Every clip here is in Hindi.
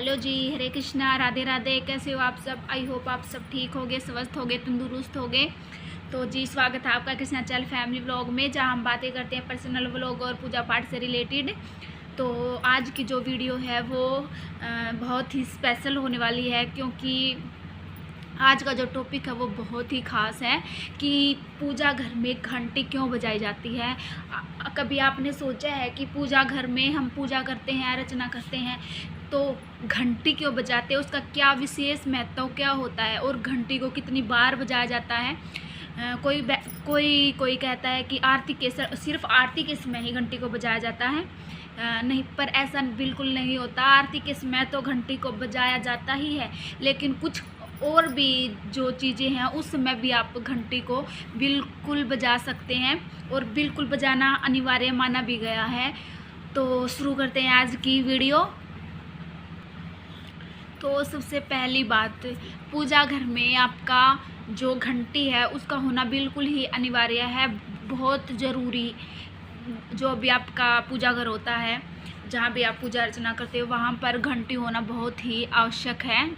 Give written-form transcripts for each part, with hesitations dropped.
हेलो जी, हरे कृष्णा, राधे राधे। कैसे हो आप सब? आई होप आप सब ठीक होगे, स्वस्थ होगे, तंदुरुस्त होगे। तो जी, स्वागत है आपका कृष्णा चैनल फैमिली व्लॉग में, जहां हम बातें करते हैं पर्सनल व्लॉग और पूजा पाठ से रिलेटेड। तो आज की जो वीडियो है वो बहुत ही स्पेशल होने वाली है, क्योंकि आज का जो टॉपिक है वो बहुत ही ख़ास है कि पूजा घर में घंटी क्यों बजाई जाती है। कभी आपने सोचा है कि पूजा घर में हम पूजा करते हैं, अर्चना करते हैं, तो घंटी क्यों बजाते हैं? उसका क्या विशेष महत्व क्या होता है और घंटी को कितनी बार बजाया जाता है? कोई कहता है कि आरती के सिर्फ आरती के समय ही घंटी को बजाया जाता है। नहीं, पर ऐसा बिल्कुल नहीं होता। आरती के समय तो घंटी को बजाया जाता ही है, लेकिन कुछ और भी जो चीज़ें हैं उस समय भी आप घंटी को बिल्कुल बजा सकते हैं, और बिल्कुल बजाना अनिवार्य माना भी गया है। तो शुरू करते हैं आज की वीडियो। तो सबसे पहली बात, पूजा घर में आपका जो घंटी है उसका होना बिल्कुल ही अनिवार्य है, बहुत ज़रूरी। जो भी आपका पूजा घर होता है, जहाँ भी आप पूजा अर्चना करते हो, वहाँ पर घंटी होना बहुत ही आवश्यक है।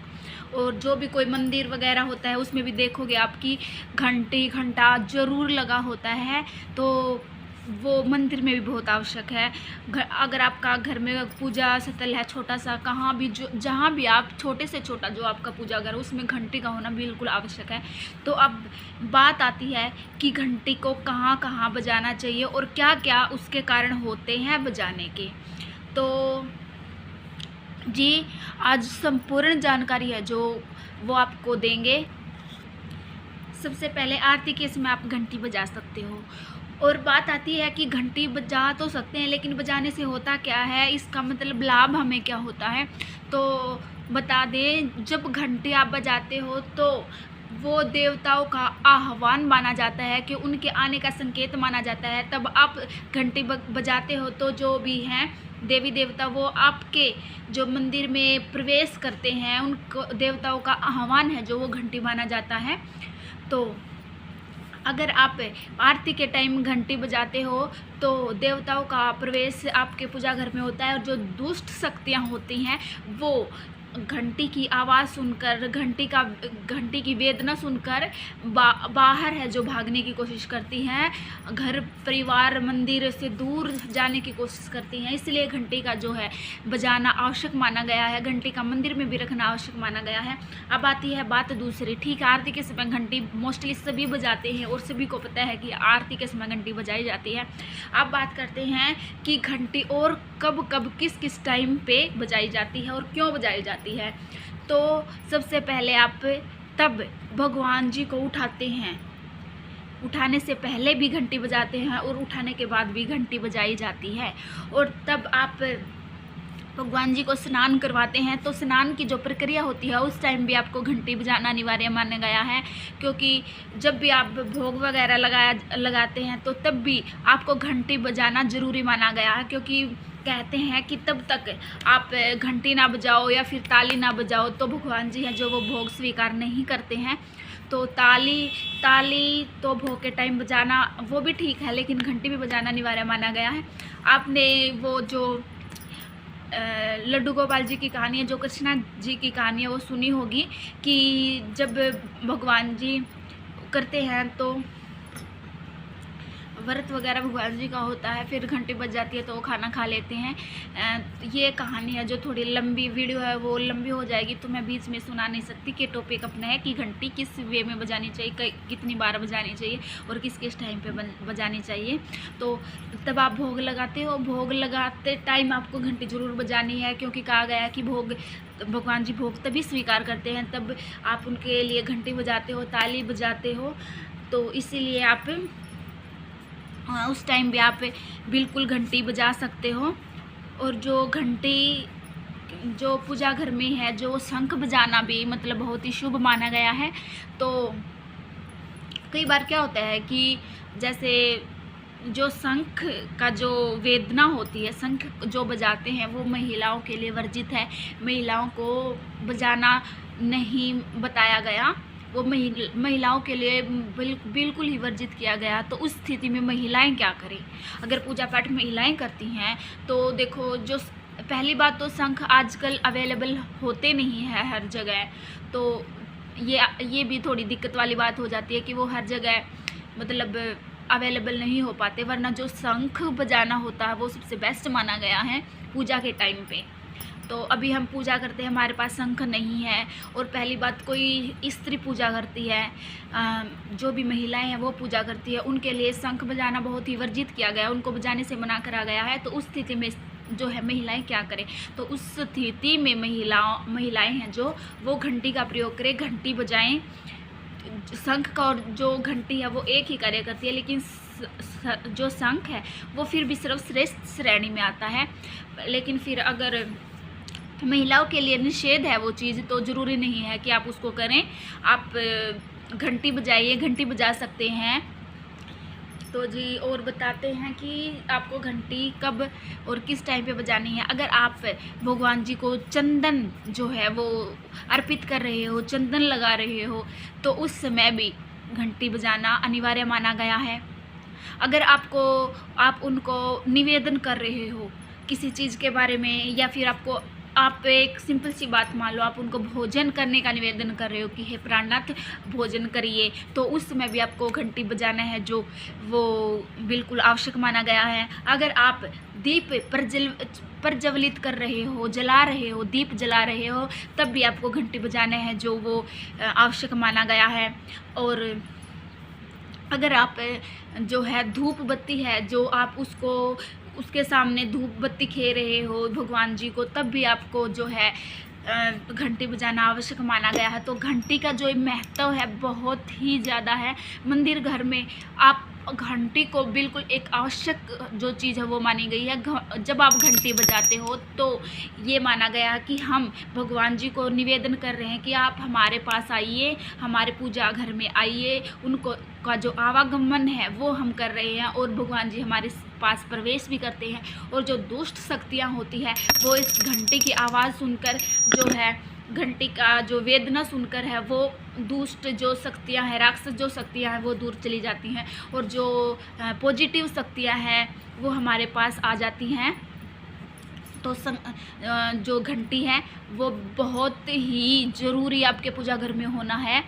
और जो भी कोई मंदिर वगैरह होता है उसमें भी देखोगे आपकी घंटी घंटा ज़रूर लगा होता है, तो वो मंदिर में भी बहुत आवश्यक है। अगर आपका घर में पूजा स्थल है छोटा सा, कहाँ भी जहाँ भी आप छोटे से छोटा जो आपका पूजा घर है उसमें घंटी का होना बिल्कुल आवश्यक है। तो अब बात आती है कि घंटी को कहाँ कहाँ बजाना चाहिए और क्या क्या उसके कारण होते हैं बजाने के। तो जी, आज संपूर्ण जानकारी है जो वो आपको देंगे। सबसे पहले आरती के समय आप घंटी बजा सकते हो, और बात आती है कि घंटी बजा तो सकते हैं, लेकिन बजाने से होता क्या है, इसका मतलब लाभ हमें क्या होता है। तो बता दें, जब घंटी आप बजाते हो तो वो देवताओं का आह्वान माना जाता है, कि उनके आने का संकेत माना जाता है। तब आप घंटी बजाते हो तो जो भी हैं देवी देवता वो आपके जो मंदिर में प्रवेश करते हैं, उनको देवताओं का आह्वान है जो वो घंटी माना जाता है। तो अगर आप आरती के टाइम घंटी बजाते हो तो देवताओं का प्रवेश आपके पूजा घर में होता है, और जो दुष्ट शक्तियाँ होती हैं वो घंटी की आवाज़ सुनकर, घंटी की वेदना सुनकर बाहर है जो भागने की कोशिश करती हैं, घर परिवार मंदिर से दूर जाने की कोशिश करती हैं। इसलिए घंटी का जो है बजाना आवश्यक माना गया है, घंटी का मंदिर में भी रखना आवश्यक माना गया है। अब आती है बात दूसरी। ठीक है, आरती के समय घंटी मोस्टली सभी बजाते हैं और सभी को पता है कि आरती के समय घंटी बजाई जाती है। अब बात करते हैं कि घंटी और कब कब किस किस टाइम पे बजाई जाती है और क्यों बजाई जाती है। तो सबसे पहले आप तब भगवान जी को उठाते हैं, उठाने से पहले भी घंटी बजाते हैं और उठाने के बाद भी घंटी बजाई जाती है। और तब आप भगवान जी को स्नान करवाते हैं, तो स्नान की जो प्रक्रिया होती है उस टाइम भी आपको घंटी बजाना अनिवार्य माना गया है, क्योंकि जब भी आप भोग वगैरह लगाते हैं तो तब भी आपको घंटी बजाना ज़रूरी माना गया है। क्योंकि कहते हैं कि तब तक आप घंटी ना बजाओ या फिर ताली ना बजाओ तो भगवान जी हैं जो वो भोग स्वीकार नहीं करते हैं। तो ताली तो भोग के टाइम बजाना वो भी ठीक है, लेकिन घंटी भी बजाना अनिवार्य माना गया है। आपने वो जो लड्डू गोपाल जी की कहानी है, जो कृष्णा जी की कहानी है, वो सुनी होगी कि जब भगवान जी करते हैं तो व्रत वगैरह भगवान जी का होता है, फिर घंटी बज जाती है तो वो खाना खा लेते हैं। ये कहानी है जो थोड़ी लंबी वीडियो है, वो लंबी हो जाएगी तो मैं बीच में सुना नहीं सकती। कि टॉपिक अपना है कि घंटी किस वे में बजानी चाहिए, कितनी बार बजानी चाहिए और किस किस टाइम पे बजानी चाहिए। तो तब आप भोग लगाते हो, भोग लगाते टाइम आपको घंटी ज़रूर बजानी है, क्योंकि कहा गया है कि भगवान जी भोग तभी स्वीकार करते हैं तब आप उनके लिए घंटी बजाते हो, ताली बजाते हो। तो इसीलिए आप उस टाइम भी आप बिल्कुल घंटी बजा सकते हो। और जो घंटी जो पूजा घर में है, जो शंख बजाना भी मतलब बहुत ही शुभ माना गया है। तो कई बार क्या होता है कि जैसे जो शंख का जो वेदना होती है, शंख जो बजाते हैं वो महिलाओं के लिए वर्जित है, महिलाओं को बजाना नहीं बताया गया, वो महिलाओं के लिए बिल्कुल ही वर्जित किया गया। तो उस स्थिति में महिलाएं क्या करें? अगर पूजा पाठ महिलाएं करती हैं तो देखो, जो पहली बात तो शंख आजकल अवेलेबल होते नहीं है हर जगह, तो ये भी थोड़ी दिक्कत वाली बात हो जाती है कि वो हर जगह मतलब अवेलेबल नहीं हो पाते, वरना जो शंख बजाना होता है वो सबसे बेस्ट माना गया है पूजा के टाइम पे। तो अभी हम पूजा करते हैं, हमारे पास शंख नहीं है। और पहली बात, कोई स्त्री पूजा करती है, जो भी महिलाएं हैं वो पूजा करती है, उनके लिए शंख बजाना बहुत ही वर्जित किया गया है, उनको बजाने से मना करा गया है। तो उस स्थिति में जो है महिलाएं क्या करें, तो उस स्थिति में महिलाएं हैं जो वो घंटी का प्रयोग करें, घंटी बजाएं। शंख का और जो घंटी है वो एक ही कार्य करती है, लेकिन जो शंख है वो फिर भी सर्वश्रेष्ठ श्रेणी में आता है। लेकिन फिर अगर महिलाओं के लिए निषेध है वो चीज़, तो ज़रूरी नहीं है कि आप उसको करें। आप घंटी बजाइए, घंटी बजा सकते हैं। तो जी और बताते हैं कि आपको घंटी कब और किस टाइम पे बजानी है। अगर आप भगवान जी को चंदन जो है वो अर्पित कर रहे हो, चंदन लगा रहे हो, तो उस समय भी घंटी बजाना अनिवार्य माना गया है। अगर आप उनको निवेदन कर रहे हो किसी चीज़ के बारे में, या फिर आप एक सिंपल सी बात मान लो, आप उनको भोजन करने का निवेदन कर रहे हो कि हे प्राणनाथ भोजन करिए, तो उस समय भी आपको घंटी बजाना है, जो वो बिल्कुल आवश्यक माना गया है। अगर आप दीप प्रज्वलित कर रहे हो, जला रहे हो, दीप जला रहे हो, तब भी आपको घंटी बजाना है, जो वो आवश्यक माना गया है। और अगर आप जो है धूप बत्ती है, जो आप उसके सामने धूप बत्ती खे रहे हो भगवान जी को, तब भी आपको जो है घंटी बजाना आवश्यक माना गया है। तो घंटी का जो महत्व है बहुत ही ज़्यादा है। मंदिर घर में आप घंटी को बिल्कुल एक आवश्यक जो चीज़ है वो मानी गई है। जब आप घंटी बजाते हो तो ये माना गया है कि हम भगवान जी को निवेदन कर रहे हैं कि आप हमारे पास आइए, हमारे पूजा घर में आइए। उनको का जो आवागमन है वो हम कर रहे हैं, और भगवान जी हमारे पास प्रवेश भी करते हैं। और जो दुष्ट शक्तियाँ होती है वो इस घंटी की आवाज़ सुनकर, जो है घंटी का जो वेदना सुनकर है, वो दुष्ट जो शक्तियाँ हैं, राक्षस जो शक्तियाँ हैं वो दूर चली जाती हैं, और जो पॉजिटिव शक्तियाँ हैं वो हमारे पास आ जाती हैं। तो जो घंटी है वो बहुत ही ज़रूरी आपके पूजा घर में होना है।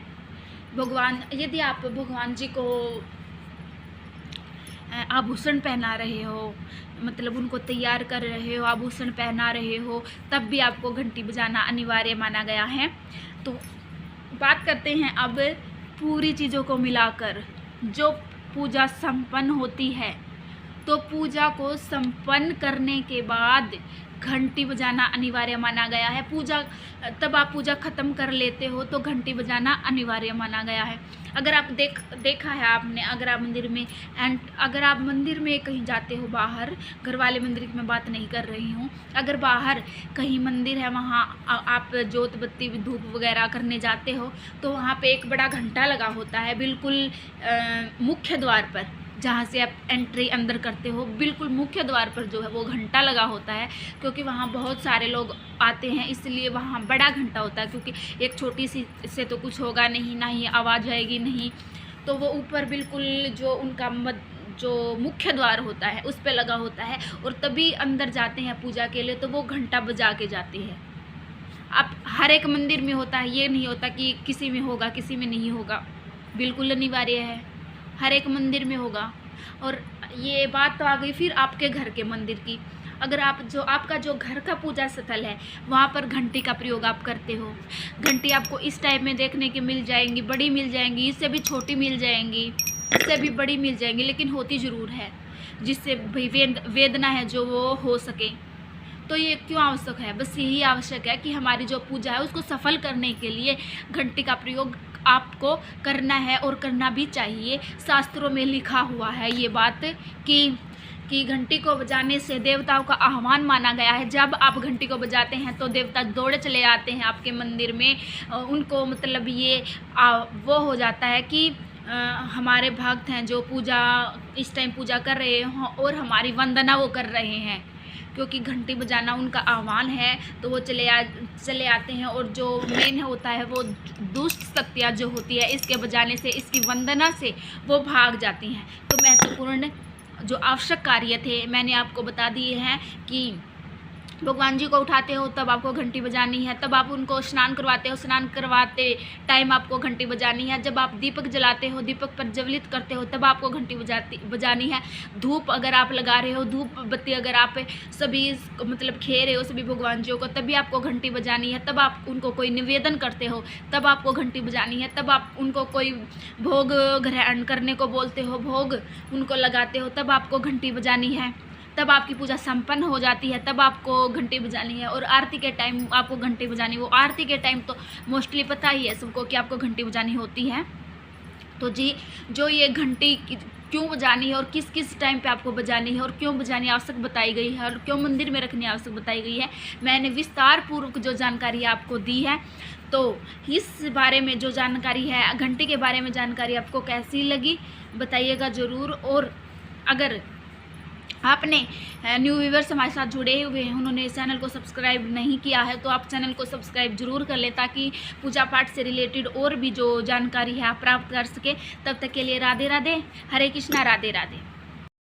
यदि आप भगवान जी को आभूषण पहना रहे हो, मतलब उनको तैयार कर रहे हो, आभूषण पहना रहे हो, तब भी आपको घंटी बजाना अनिवार्य माना गया है। तो बात करते हैं अब पूरी चीज़ों को मिलाकर जो पूजा संपन्न होती है। तो पूजा को संपन्न करने के बाद घंटी बजाना अनिवार्य माना गया है। तब आप पूजा ख़त्म कर लेते हो तो घंटी बजाना अनिवार्य माना गया है। अगर आप देखा है आपने, अगर आप मंदिर में कहीं जाते हो बाहर, घर वाले मंदिर की मैं बात नहीं कर रही हूँ, अगर बाहर कहीं मंदिर है वहाँ आप जोत बत्ती धूप वगैरह करने जाते हो, तो वहाँ पे एक बड़ा घंटा लगा होता है बिल्कुल मुख्य द्वार पर, जहाँ से आप एंट्री अंदर करते हो, बिल्कुल मुख्य द्वार पर जो है वो घंटा लगा होता है। क्योंकि वहाँ बहुत सारे लोग आते हैं, इसलिए वहाँ बड़ा घंटा होता है। क्योंकि एक छोटी सी से तो कुछ होगा नहीं, ना ही आवाज़ आएगी नहीं, तो वो ऊपर बिल्कुल जो उनका जो मुख्य द्वार होता है उस पर लगा होता है, और तभी अंदर जाते हैं पूजा के लिए, तो वो घंटा बजा के जाते हैं। अब हर एक मंदिर में होता है, ये नहीं होता कि किसी में होगा किसी में नहीं होगा, बिल्कुल अनिवार्य है, हर एक मंदिर में होगा। और ये बात तो आ गई फिर आपके घर के मंदिर की। अगर आपका जो घर का पूजा स्थल है वहाँ पर घंटी का प्रयोग आप करते हो, घंटी आपको इस टाइप में देखने की मिल जाएंगी, बड़ी मिल जाएंगी, इससे भी छोटी मिल जाएंगी, इससे भी बड़ी मिल जाएंगी, लेकिन होती ज़रूर है, जिससे वेदना है जो वो हो सके। तो ये क्यों आवश्यक है? बस यही आवश्यक है कि हमारी जो पूजा है उसको सफल करने के लिए घंटी का प्रयोग आपको करना है, और करना भी चाहिए। शास्त्रों में लिखा हुआ है ये बात कि घंटी को बजाने से देवताओं का आह्वान माना गया है। जब आप घंटी को बजाते हैं तो देवता दौड़े चले आते हैं आपके मंदिर में। उनको मतलब ये वो हो जाता है कि हमारे भक्त हैं जो इस टाइम पूजा कर रहे हों और हमारी वंदना वो कर रहे हैं, क्योंकि घंटी बजाना उनका आह्वान है, तो वो चले आते हैं। और जो मेन होता है वो दुष्ट शक्तियाँ जो होती है, इसके बजाने से, इसकी वंदना से वो भाग जाती हैं। तो महत्वपूर्ण जो आवश्यक कार्य थे मैंने आपको बता दिए हैं कि भगवान जी को उठाते हो तब आपको घंटी बजानी है। तब आप उनको स्नान करवाते हो, स्नान करवाते टाइम आपको घंटी बजानी है। जब आप दीपक जलाते हो, दीपक प्रज्वलित करते हो, तब आपको घंटी बजानी है। धूप अगर आप लगा रहे हो, धूप बत्ती अगर आप सभी मतलब खे रहे हो सभी भगवान जी को, तभी आपको घंटी बजानी है। तब आप उनको कोई निवेदन करते हो, तब आपको घंटी बजानी है। तब आप उनको कोई भोग ग्रहण करने को बोलते हो, भोग उनको लगाते हो, तब आपको घंटी बजानी है। तब आपकी पूजा संपन्न हो जाती है, तब आपको घंटी बजानी है। और आरती के टाइम आपको घंटी बजानी, वो आरती के टाइम तो मोस्टली पता ही है सबको कि आपको घंटी बजानी होती है। तो जी जो ये घंटी क्यों बजानी है और किस किस टाइम पे आपको बजानी है और क्यों बजानी आवश्यक बताई गई है और क्यों मंदिर में रखनी आवश्यक बताई गई है, मैंने विस्तार पूर्वक जो जानकारी आपको दी है। तो इस बारे में जो जानकारी है, घंटी के बारे में जानकारी आपको कैसी लगी बताइएगा ज़रूर। और अगर आपने न्यू व्यूवर्स हमारे साथ जुड़े हुए हैं, उन्होंने इस चैनल को सब्सक्राइब नहीं किया है, तो आप चैनल को सब्सक्राइब जरूर कर लें ताकि पूजा पाठ से रिलेटेड और भी जो जानकारी है आप प्राप्त कर सके। तब तक के लिए राधे राधे, हरे कृष्णा, राधे राधे।